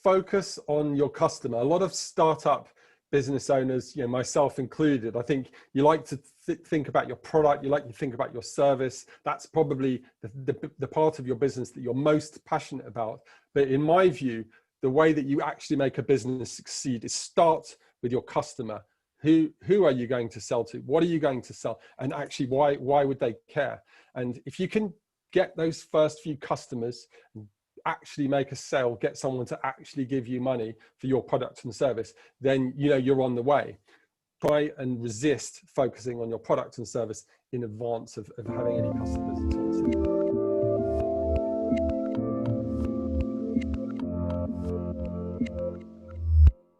focus on your customer. A lot of startup business owners, myself included, I think you like to think about your product, you like to think about your service. That's probably the part of your business that you're most passionate about. But in my view, the way that you actually make a business succeed is start with your customer. Who are you going to sell to? What are you going to sell? And actually, why would they care? And if you can get those first few customers, actually make a sale, get someone to actually give you money for your product and service, then you're on the way. Try and resist focusing on your product and service in advance of having any customers at all.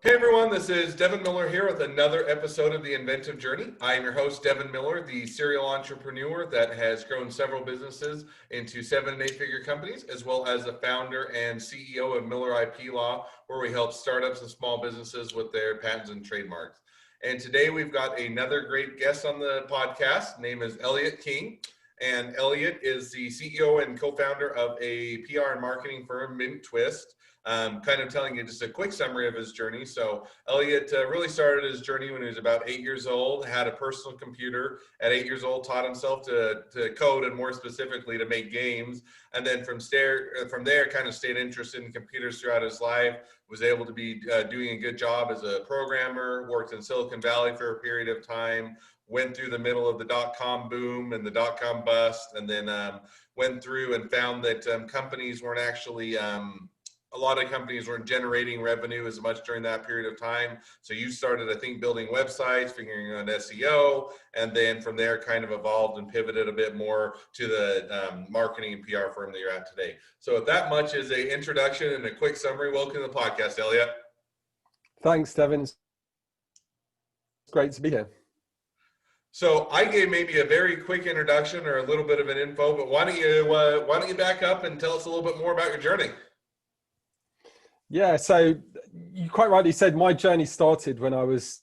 Hey everyone, this is Devin Miller here with another episode of the Inventive Journey. I am your host, Devin Miller, the serial entrepreneur that has grown several businesses into 7- and 8-figure companies, as well as the founder and CEO of Miller IP Law, where we help startups and small businesses with their patents and trademarks. And today we've got another great guest on the podcast. His name is Elliott King. And Elliott is the CEO and co-founder of a PR and marketing firm, Mint Twist. Kind of telling you just a quick summary of his journey. So Elliott really started his journey when he was about 8 years old, had a personal computer at 8 years old, taught himself to code, and more specifically to make games. And then from there kind of stayed interested in computers throughout his life, was able to be doing a good job as a programmer, worked in Silicon Valley for a period of time, went through the middle of the dot-com boom and the dot-com bust, and then went through and found that companies weren't actually a lot of companies weren't generating revenue as much during that period of time. So you started, I think, building websites, figuring out SEO, and then from there kind of evolved and pivoted a bit more to the marketing and PR firm that you're at today. So with that much as an introduction and a quick summary, welcome to the podcast, Elliott. Thanks, Devin. It's great to be here. So I gave maybe a very quick introduction or a little bit of an info, but why don't you back up and tell us a little bit more about your journey? Yeah, so you quite rightly said my journey started when I was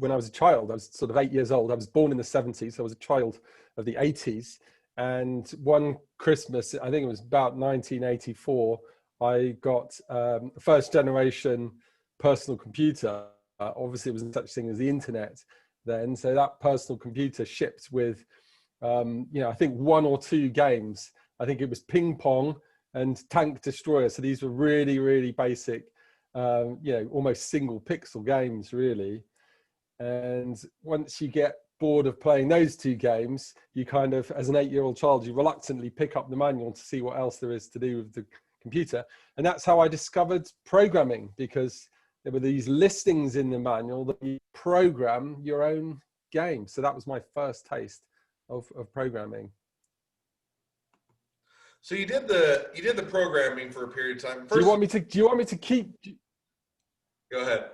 a child. I was sort of 8 years old. I was born in the 70s. So I was a child of the 80s. And one Christmas, I think it was about 1984, I got a first generation personal computer. Obviously, it wasn't such thing as the internet then. So that personal computer shipped with, I think 1 or 2 games. I think it was ping pong and Tank Destroyer. So these were really, really basic, almost single pixel games, really. And once you get bored of playing those 2 games, you kind of, as an 8-year-old child, you reluctantly pick up the manual to see what else there is to do with the computer. And that's how I discovered programming, because there were these listings in the manual that you program your own game. So that was my first taste of programming. So you did the programming for a period of time. Do you want me to keep? Go ahead.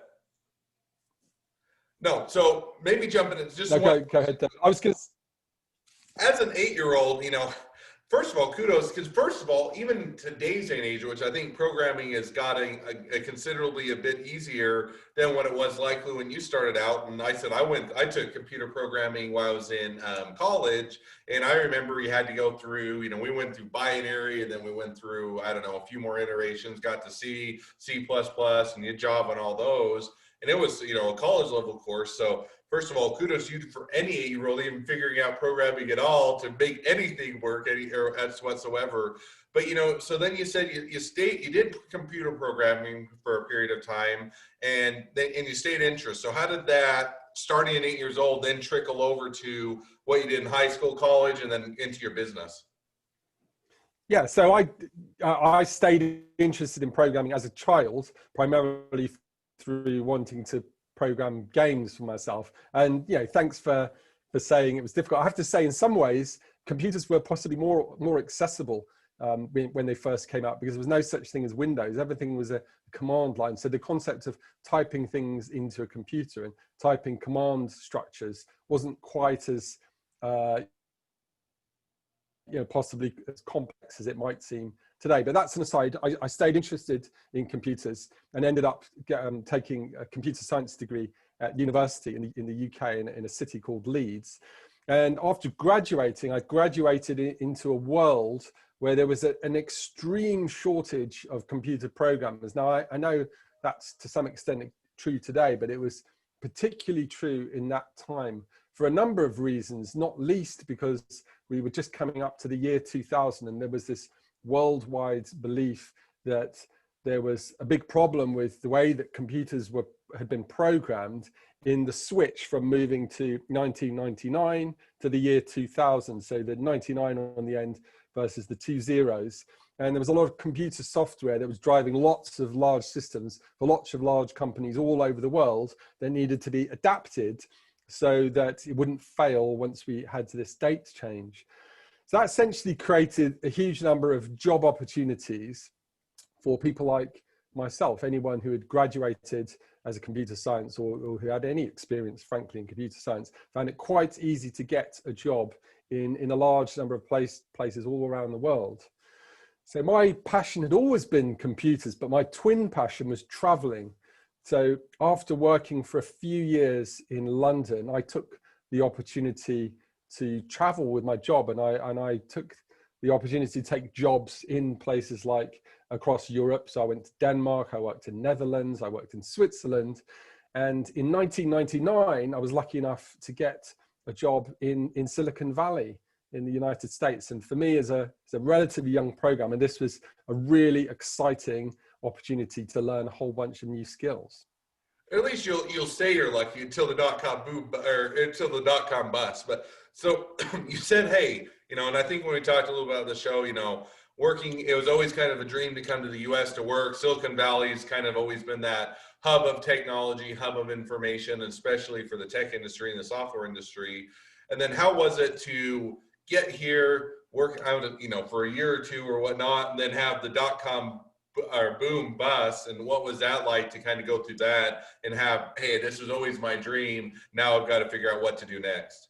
No, so maybe jumping into just no, go ahead. I was going to. As an 8-year-old, first of all, kudos, because first of all, even today's day and age, which I think programming has gotten a considerably a bit easier than what it was likely when you started out. And I took computer programming while I was in college, and I remember we had to go through, we went through binary, and then we went through, a few more iterations, got to C, C++, and did Java and all those. And it was, a college level course. So first of all, kudos to you for any 8-year-old even figuring out programming at all to make anything work or whatsoever. But, so then you said you did computer programming for a period of time and you stayed interested. So how did that, starting at 8 years old, then trickle over to what you did in high school, college, and then into your business? Yeah, so I stayed interested in programming as a child, primarily through wanting to program games for myself. And thanks for saying it was difficult. I have to say, in some ways, computers were possibly more accessible when they first came out, because there was no such thing as Windows. Everything was a command line. So the concept of typing things into a computer and typing command structures wasn't quite as possibly as complex as it might seem today. But that's an aside. I stayed interested in computers and ended up taking a computer science degree at university in the UK in a city called Leeds. And after graduating, I graduated into a world where there was an extreme shortage of computer programmers. Now, I know that's to some extent true today, but it was particularly true in that time for a number of reasons, not least because we were just coming up to the year 2000, and there was this worldwide belief that there was a big problem with the way that computers had been programmed in the switch from moving to 1999 to the year 2000. So the 99 on the end versus the 2 zeros. And there was a lot of computer software that was driving lots of large systems for lots of large companies all over the world that needed to be adapted so that it wouldn't fail once we had this date change. So that essentially created a huge number of job opportunities for people like myself, anyone who had graduated as a computer science or who had any experience, frankly, in computer science, found it quite easy to get a job in a large number of places all around the world. So my passion had always been computers, but my twin passion was traveling. So after working for a few years in London, I took the opportunity to travel with my job, and I took the opportunity to take jobs in places like across Europe. So I went to Denmark, I worked in Netherlands, I worked in Switzerland. And in 1999, I was lucky enough to get a job in Silicon Valley in the United States. And for me, as a relatively young programmer, this was a really exciting opportunity to learn a whole bunch of new skills. At least you'll say you're lucky until the .com boom or until the .com bust. But so you said, hey, and I think when we talked a little about the show, working, it was always kind of a dream to come to the US to work. Silicon Valley's kind of always been that hub of technology, hub of information, especially for the tech industry and the software industry. And then how was it to get here, work out, for a year or two or whatnot, and then have the .com or boom bust, and what was that like to kind of go through that and have, hey, this was always my dream, now I've got to figure out what to do next?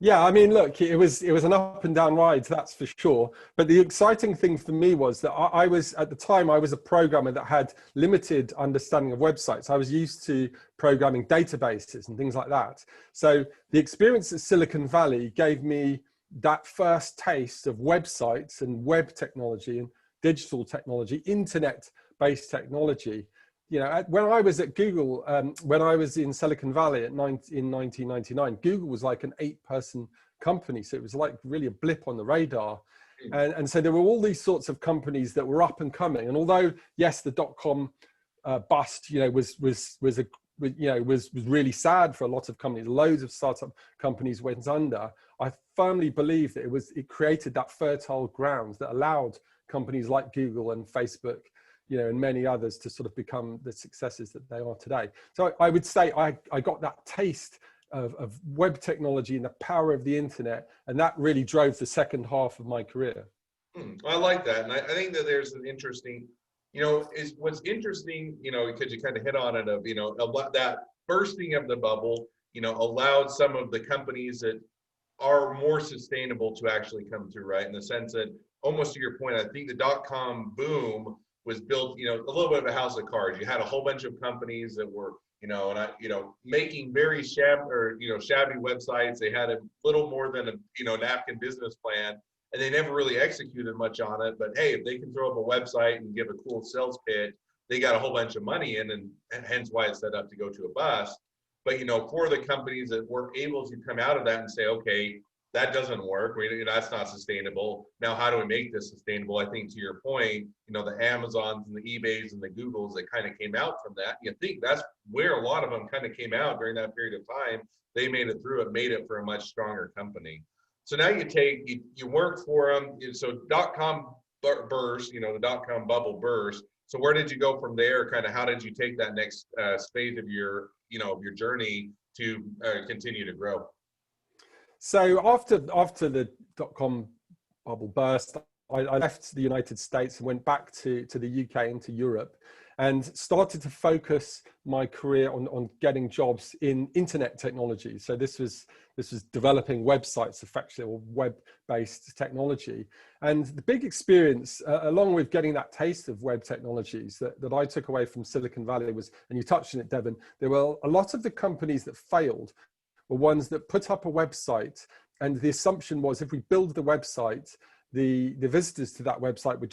Yeah, I mean, look, it was an up and down ride, that's for sure. But the exciting thing for me was that I was, at the time, I was a programmer that had limited understanding of websites. I was used to programming databases and things like that. So the experience at Silicon Valley gave me that first taste of websites and web technology and digital technology, internet-based technology. When I was at Google, when I was in Silicon Valley in 1999, Google was like an 8-person company. So it was like really a blip on the radar. And so there were all these sorts of companies that were up and coming. And although, yes, the .com bust, was really sad for a lot of companies. Loads of startup companies went under. I firmly believe that it created that fertile ground that allowed companies like Google and Facebook, and many others to sort of become the successes that they are today. So I would say I got that taste of web technology and the power of the internet, and that really drove the second half of my career. I like that. And I think that there's an interesting, is what's interesting, because you kind of hit on it of, that bursting of the bubble, allowed some of the companies that are more sustainable to actually come through, right? In the sense that, almost to your point, I think the .com boom was built, a little bit of a house of cards. You had a whole bunch of companies that were, making very shabby websites. They had a little more than a, napkin business plan, and they never really executed much on it. But hey, if they can throw up a website and give a cool sales pitch, they got a whole bunch of money in, and hence why it's set up to go to a bust. But, for the companies that were able to come out of that and say, okay, that doesn't work. That's not sustainable. Now, how do we make this sustainable? I think to your point, the Amazons and the eBays and the Googles that kind of came out from that, you think that's where a lot of them kind of came out during that period of time. They made it through it, made it for a much stronger company. So now you work for them. So .com burst, the .com bubble burst. So where did you go from there? Kind of how did you take that next phase of your journey to continue to grow? So after the .com bubble burst, I left the United States and went back to the UK and to Europe, and started to focus my career on getting jobs in internet technology. So this was developing websites, effectively, or web-based technology. And the big experience, along with getting that taste of web technologies that I took away from Silicon Valley was, and you touched on it, Devon, there were a lot of the companies that failed were ones that put up a website, and the assumption was if we build the website, the visitors to that website would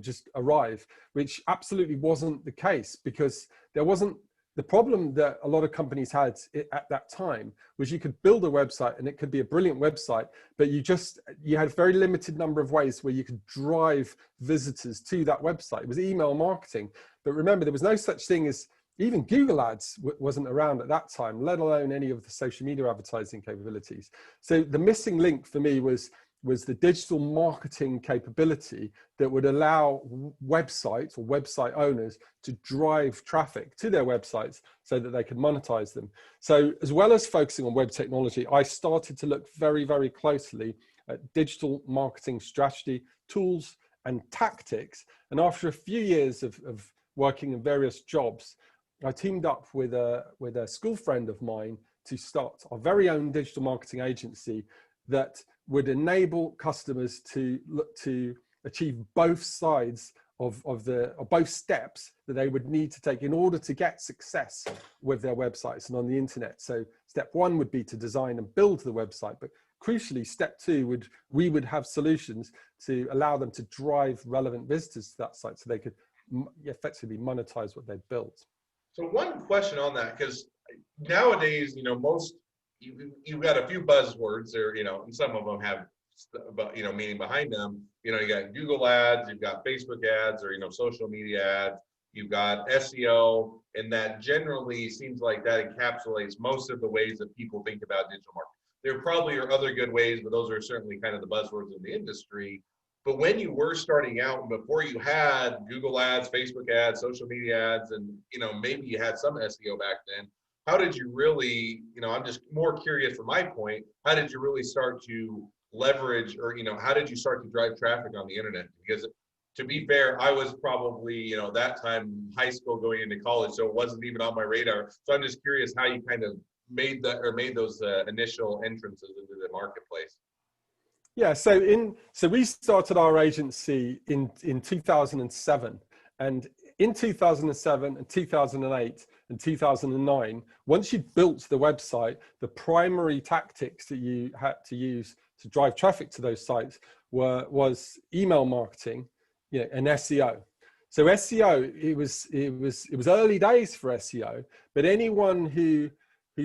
just arrive, which absolutely wasn't the case, because there wasn't the problem that a lot of companies had at that time was you could build a website and it could be a brilliant website, but you had a very limited number of ways where you could drive visitors to that website. It was email marketing. But remember, there was no such thing as, even Google Ads wasn't around at that time, let alone any of the social media advertising capabilities. So the missing link for me was the digital marketing capability that would allow websites or website owners to drive traffic to their websites so that they could monetize them. So as well as focusing on web technology, I started to look very, very closely at digital marketing strategy, tools, and tactics. And after a few years of working in various jobs, I teamed up with a school friend of mine to start our very own digital marketing agency that would enable customers to look to achieve both sides of both steps that they would need to take in order to get success with their websites and on the internet. So step one would be to design and build the website, but crucially, step two we would have solutions to allow them to drive relevant visitors to that site so they could effectively monetize what they've built. So one question on that, because nowadays, you've got a few buzzwords there, and some of them have, meaning behind them. You got Google ads, you've got Facebook ads, or, social media ads, you've got SEO, and that generally seems like that encapsulates most of the ways that people think about digital marketing. There probably are other good ways, but those are certainly kind of the buzzwords in the industry. But when you were starting out, and before you had Google ads, Facebook ads, social media ads, and maybe you had some SEO back then, how did you really, I'm just more curious from my point, how did you really start to leverage, or how did you start to drive traffic on the internet? Because to be fair, I was probably, that time high school going into college, so it wasn't even on my radar. So I'm just curious how you kind of made those initial entrances into the marketplace. Yeah, so we started our agency in 2007, and in 2007 and 2008 and 2009, once you'd built the website, the primary tactics that you had to use to drive traffic to those sites was email marketing, and SEO. So SEO, it was early days for SEO, but anyone who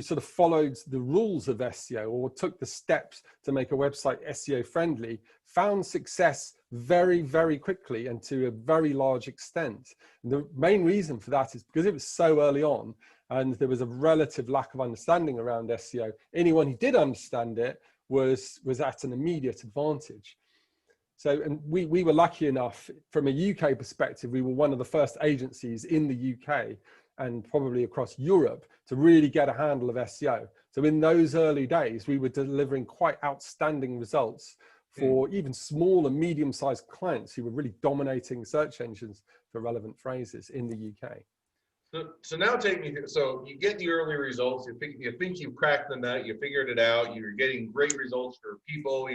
sort of followed the rules of SEO or took the steps to make a website SEO friendly found success very, very quickly and to a very large extent. And the main reason for that is because it was so early on and there was a relative lack of understanding around SEO. Anyone who did understand it was at an immediate advantage. So, and we were lucky enough from a UK perspective, we were one of the first agencies in the UK and probably across Europe to really get a handle of SEO. So in those early days, we were delivering quite outstanding results for even small and medium-sized clients who were really dominating search engines for relevant phrases in the UK. So now take me through, so you get the early results, you think you've cracked the nut, you figured it out, you're getting great results for people,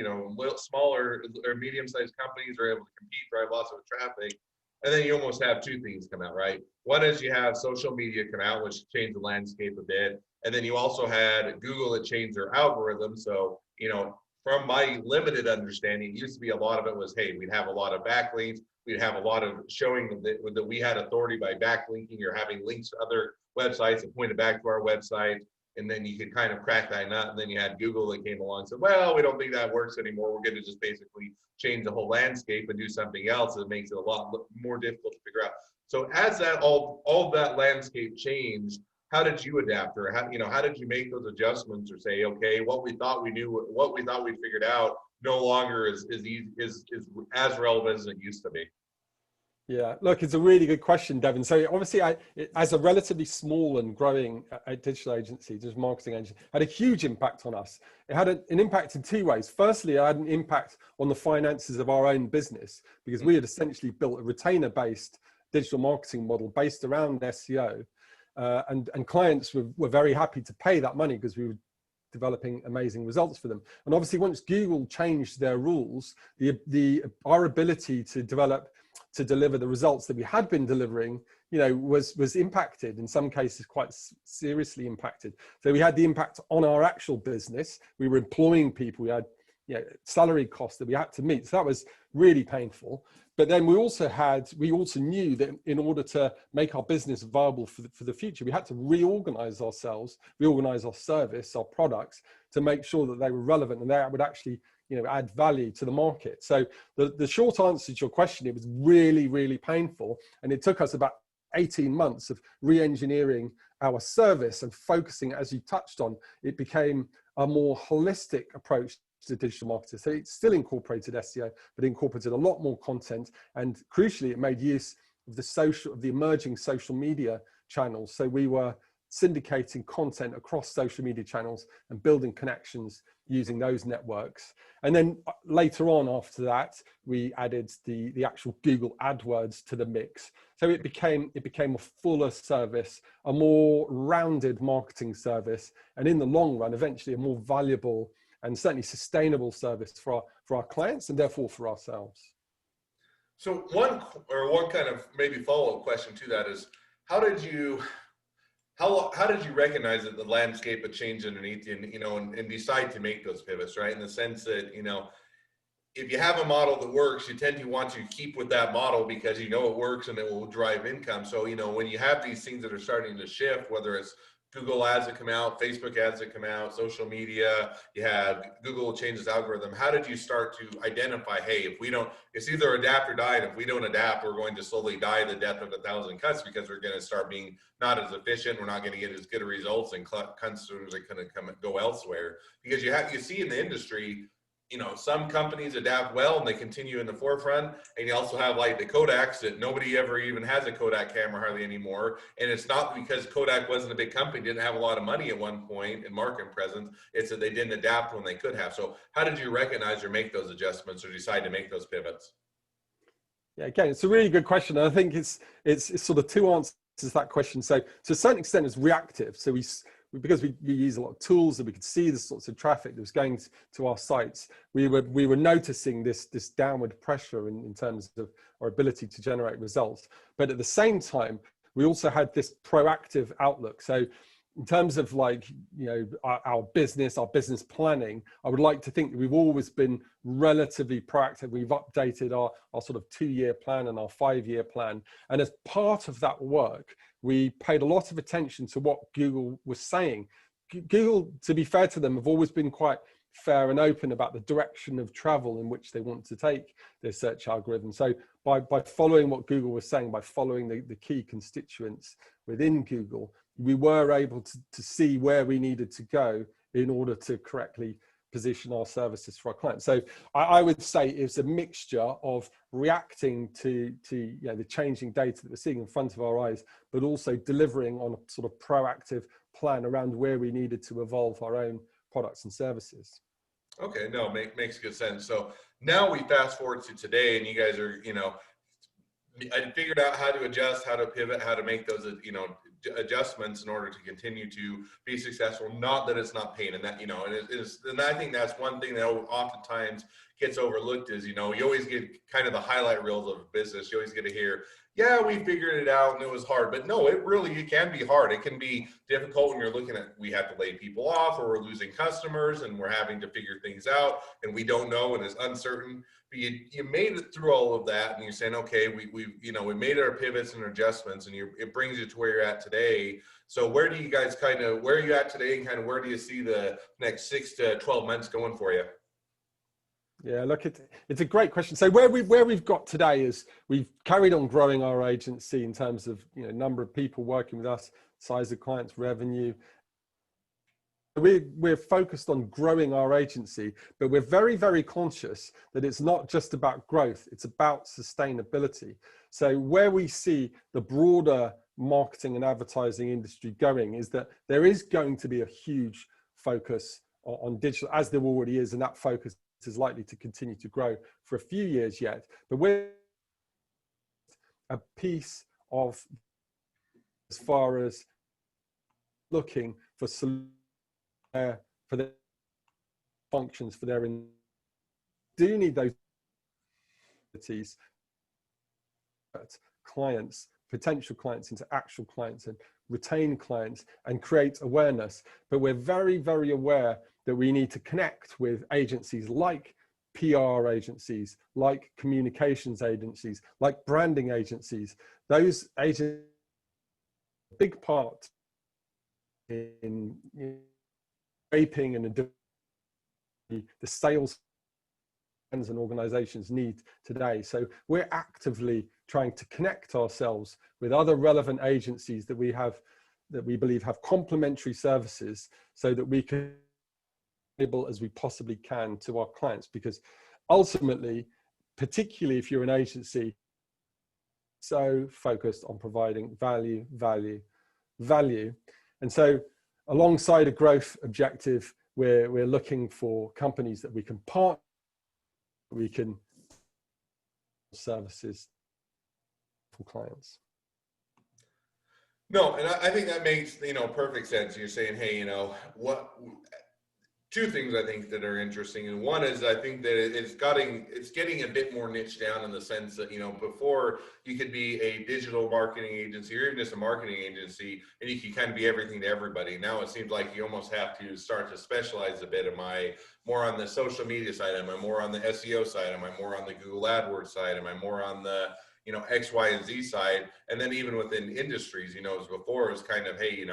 smaller or medium-sized companies are able to compete, drive lots of traffic. And then you almost have two things come out, right? One is you have social media come out, which changed the landscape a bit. And then you also had Google that changed their algorithm. So, from my limited understanding, it used to be a lot of it was, hey, we'd have a lot of backlinks. We'd have a lot of showing that we had authority by backlinking or having links to other websites that pointed back to our website. And then you could kind of crack that nut. And then you had Google that came along and said, well, we don't think that works anymore. We're going to just basically change the whole landscape and do something else that makes it a lot more difficult to figure out. So as that all of that landscape changed, how did you adapt, or how did you make those adjustments, or say, okay, what we thought we knew, what we thought we figured out, no longer is as relevant as it used to be? Yeah, look, it's a really good question, Devin. So obviously, as a relatively small and growing digital agency, digital marketing agency, had a huge impact on us. It had an impact in two ways. Firstly, it had an impact on the finances of our own business, because we had essentially built a retainer-based digital marketing model based around SEO, and clients were very happy to pay that money because we were developing amazing results for them. And obviously, once Google changed their rules, our ability to deliver the results that we had been delivering, was impacted, in some cases quite seriously impacted. So we had the impact on our actual business. We were employing people. We had salary costs that we had to meet. So that was really painful. But then we also knew that in order to make our business viable for the future, we had to reorganize ourselves, reorganize our service, our products, to make sure that they were relevant and they would actually, add value to the market. So the short answer to your question, it was really, really painful. And it took us about 18 months of re-engineering our service and focusing, as you touched on, it became a more holistic approach to digital marketing. So it still incorporated SEO, but incorporated a lot more content. And crucially, it made use of the emerging social media channels. So we were syndicating content across social media channels and building connections using those networks. And then later on after that, we added the actual Google AdWords to the mix. So it became a fuller service, a more rounded marketing service, and in the long run, eventually a more valuable and certainly sustainable service for our clients and therefore for ourselves. So one kind of maybe follow-up question to that is, how did you recognize that the landscape had changed underneath you, and decide to make those pivots, right? In the sense that, if you have a model that works, you tend to want to keep with that model because it works and it will drive income. So, when you have these things that are starting to shift, whether it's Google ads that come out, Facebook ads that come out, social media, you have Google change its algorithm. How did you start to identify, hey, it's either adapt or die, and if we don't adapt, we're going to slowly die the death of 1,000 cuts because we're going to start being not as efficient, we're not going to get as good of results, and customers are going to go elsewhere. Because you see in the industry, some companies adapt well and they continue in the forefront, and you also have like the Kodaks that nobody ever even has a Kodak camera hardly anymore. And it's not because Kodak wasn't a big company, didn't have a lot of money at one point in market presence. It's that they didn't adapt when they could have. So how did you recognize or make those adjustments or decide to make those pivots? Yeah, again, it's a really good question. And I think it's sort of two answers to that question. So to a certain extent, it's reactive. So because we use a lot of tools that we could see the sorts of traffic that was going to our sites, we were noticing this downward pressure in terms of our ability to generate results. But at the same time, we also had this proactive outlook. So in terms of our business planning, I would like to think that we've always been relatively proactive. We've updated our sort of 2-year plan and our 5-year plan. And as part of that work, we paid a lot of attention to what Google was saying. Google, to be fair to them, have always been quite fair and open about the direction of travel in which they want to take their search algorithm. So by following what Google was saying, by following the key constituents within Google, we were able to see where we needed to go in order to correctly position our services for our clients. So I would say it's a mixture of reacting to the changing data that we're seeing in front of our eyes, but also delivering on a sort of proactive plan around where we needed to evolve our own products and services. Okay, no, makes good sense. So now we fast forward to today, and you guys are, I figured out how to adjust, how to pivot, how to make those, adjustments in order to continue to be successful. Not that it's not pain, and that, and it is, and I think that's one thing that oftentimes gets overlooked is, you always get kind of the highlight reels of business. You always get to hear, yeah, we figured it out and it was hard, but no, it can be hard. It can be difficult when you're looking at, we have to lay people off, or we're losing customers and we're having to figure things out and we don't know and it's uncertain. But you made it through all of that, and you're saying, okay, we made our pivots and adjustments, and it brings you to where you're at today. So where do you guys where are you at today, and kind of where do you see the next 6 to 12 months going for you? Yeah, look, it's a great question. So where we've got today is we've carried on growing our agency in terms of number of people working with us, size of clients, revenue. We're focused on growing our agency, but we're very, very conscious that it's not just about growth, it's about sustainability. So where we see the broader marketing and advertising industry going is that there is going to be a huge focus on digital, as there already is, and that focus is likely to continue to grow for a few years yet. But we're a piece of, as far as looking for solutions for their functions, for their do need those clients, potential clients into actual clients, and retain clients and create awareness. But we're very, very aware that we need to connect with agencies like PR agencies, like communications agencies, like branding agencies. Those agencies are a big part in shaping and the sales and organizations need today. So we're actively trying to connect ourselves with other relevant agencies that we have, that we believe have complementary services, so that we can be able as we possibly can to our clients. Because ultimately, particularly if you're an agency so focused on providing value, and so alongside a growth objective, we're looking for companies that we can partner, we can services for clients. No, and I think that makes, perfect sense. You're saying, hey, two things I think that are interesting, and one is I think that it's getting a bit more niche down in the sense that, before you could be a digital marketing agency or even just a marketing agency and you could kind of be everything to everybody. Now it seems like you almost have to start to specialize a bit. Am I more on the social media side? Am I more on the SEO side? Am I more on the Google AdWords side? Am I more on the X, Y, and Z side? And then even within industries, as before, it was kind of, hey,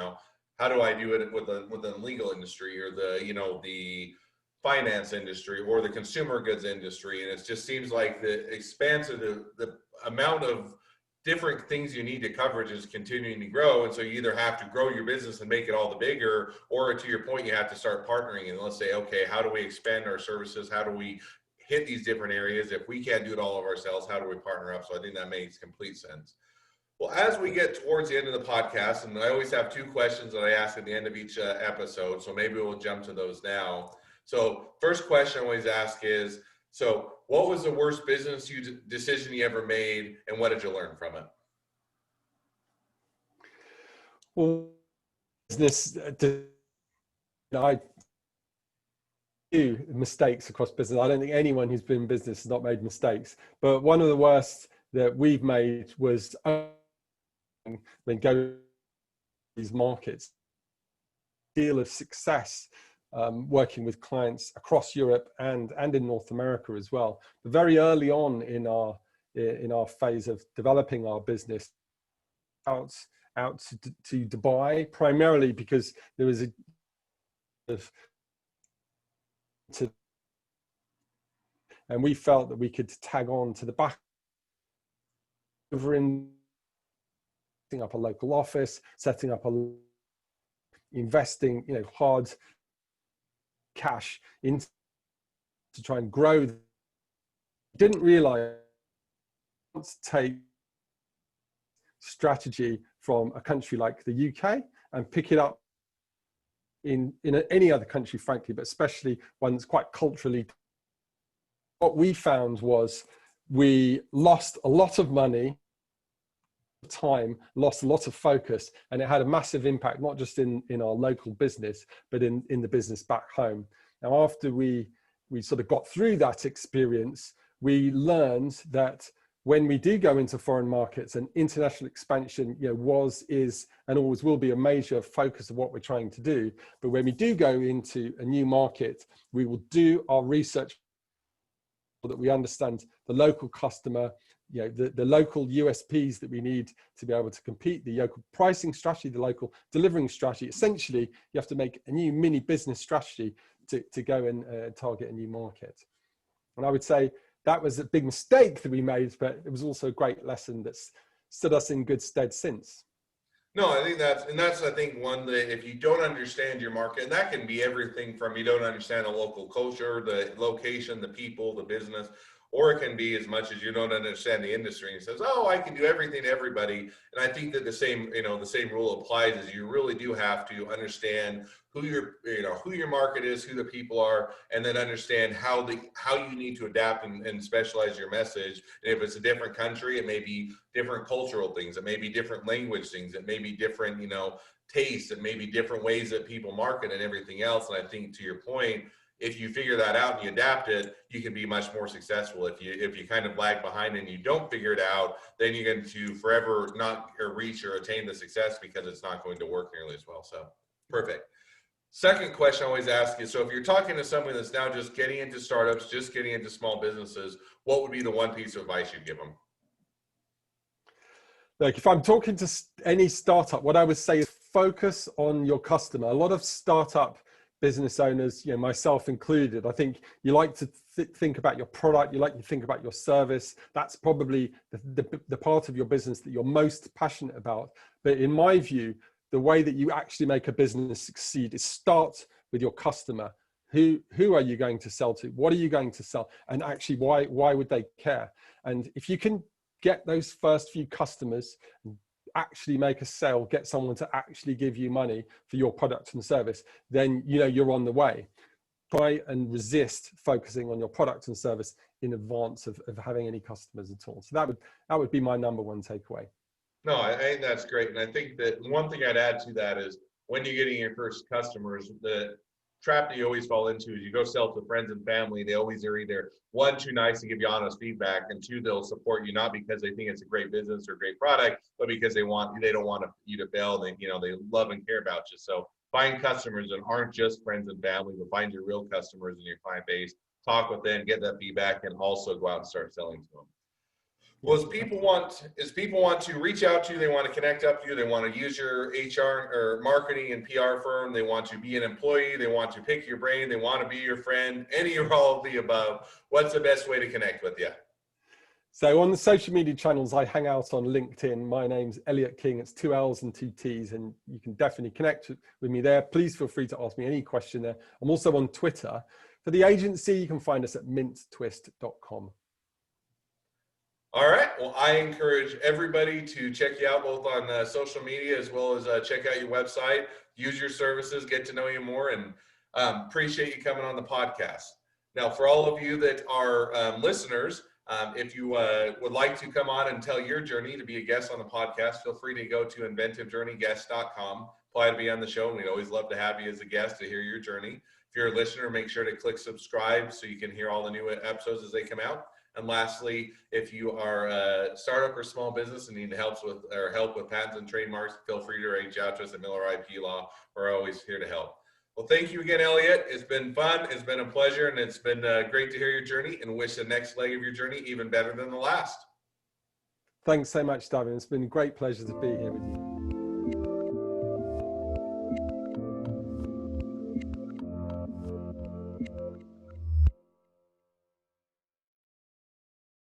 how do I do it with the legal industry or the finance industry or the consumer goods industry? And it just seems like the expanse of the amount of different things you need to coverage is continuing to grow. And so you either have to grow your business and make it all the bigger, or to your point, you have to start partnering and let's say, okay, how do we expand our services? How do we hit these different areas? If we can't do it all of ourselves, how do we partner up? So I think that makes complete sense. Well, as we get towards the end of the podcast, and I always have two questions that I ask at the end of each episode, so maybe we'll jump to those now. So first question I always ask is, so what was the worst business decision you ever made, and what did you learn from it? Well, business, I do mistakes across business. I don't think anyone who's been in business has not made mistakes, but one of the worst that we've made was when go to these markets, deal of success working with clients across Europe and in North America as well. But very early on in our phase of developing our business, out to Dubai, primarily because there was and we felt that we could tag on to the back over in setting up a local office, setting up investing, hard cash into to try and grow. Didn't realize to take strategy from a country like the UK and pick it up in any other country, frankly, but especially one that's quite culturally. What we found was we lost a lot of money, time, lost a lot of focus, and it had a massive impact, not just in our local business, but in the business back home. Now, after we sort of got through that experience, we learned that when we do go into foreign markets, and international expansion, is, and always will be a major focus of what we're trying to do. But when we do go into a new market, we will do our research so that we understand the local customer, the local USPs that we need to be able to compete, the local pricing strategy, the local delivering strategy. Essentially, you have to make a new mini business strategy to go and target a new market. And I would say that was a big mistake that we made, but it was also a great lesson that's stood us in good stead since. No, I think that's I think one that if you don't understand your market, and that can be everything from you don't understand the local culture, the location, the people, the business, or it can be as much as you don't understand the industry and says, oh, I can do everything to everybody. And I think that the same rule applies, is you really do have to understand who your market is, who the people are, and then understand how you need to adapt and specialize your message. And if it's a different country, it may be different cultural things, it may be different language things, it may be different, tastes, it may be different ways that people market and everything else. And I think to your point, if you figure that out and you adapt it, you can be much more successful. If you kind of lag behind and you don't figure it out, then you're going to forever not reach or attain the success because it's not going to work nearly as well. So perfect. Second question I always ask is, so if you're talking to someone that's now just getting into startups, just getting into small businesses, what would be the one piece of advice you'd give them? Like if I'm talking to any startup, what I would say is focus on your customer. A lot of startup business owners, myself included, I think you like to think about your product, you like to think about your service. That's probably the part of your business that you're most passionate about. But in my view, the way that you actually make a business succeed is start with your customer. Who are you going to sell to? What are you going to sell? And actually, why would they care? And if you can get those first few customers, actually make a sale, get someone to actually give you money for your product and service, then you're on the way. Try and resist focusing on your product and service in advance of having any customers at all. So that would be my number one takeaway. No, I think that's great. And I think that one thing I'd add to that is when you're getting your first customers, the trap that you always fall into is you go sell to friends and family. They always are either one, too nice to give you honest feedback, and two, they'll support you not because they think it's a great business or great product, but because they don't want you to fail. They love and care about you. So find customers that aren't just friends and family, but find your real customers in your client base, talk with them, get that feedback, and also go out and start selling to them. Well, as people want to reach out to you, they want to connect up to you, they want to use your HR or marketing and PR firm, they want to be an employee, they want to pick your brain, they want to be your friend, any or all of the above, what's the best way to connect with you? So on the social media channels, I hang out on LinkedIn. My name's Elliott King. It's 2 L's and 2 T's, and you can definitely connect with me there. Please feel free to ask me any question there. I'm also on Twitter. For the agency, you can find us at minttwist.com. All right. Well, I encourage everybody to check you out both on social media as well as check out your website, use your services, get to know you more, and appreciate you coming on the podcast. Now, for all of you that are listeners, if you would like to come on and tell your journey to be a guest on the podcast, feel free to go to inventivejourneyguest.com, apply to be on the show, and we'd always love to have you as a guest to hear your journey. If you're a listener, make sure to click subscribe so you can hear all the new episodes as they come out. And lastly, if you are a startup or small business and need help with patents and trademarks, feel free to reach out to us at Miller IP Law. We're always here to help. Well, thank you again, Elliott. It's been fun. It's been a pleasure, and it's been great to hear your journey, and wish the next leg of your journey even better than the last. Thanks so much, Davin. It's been a great pleasure to be here with you.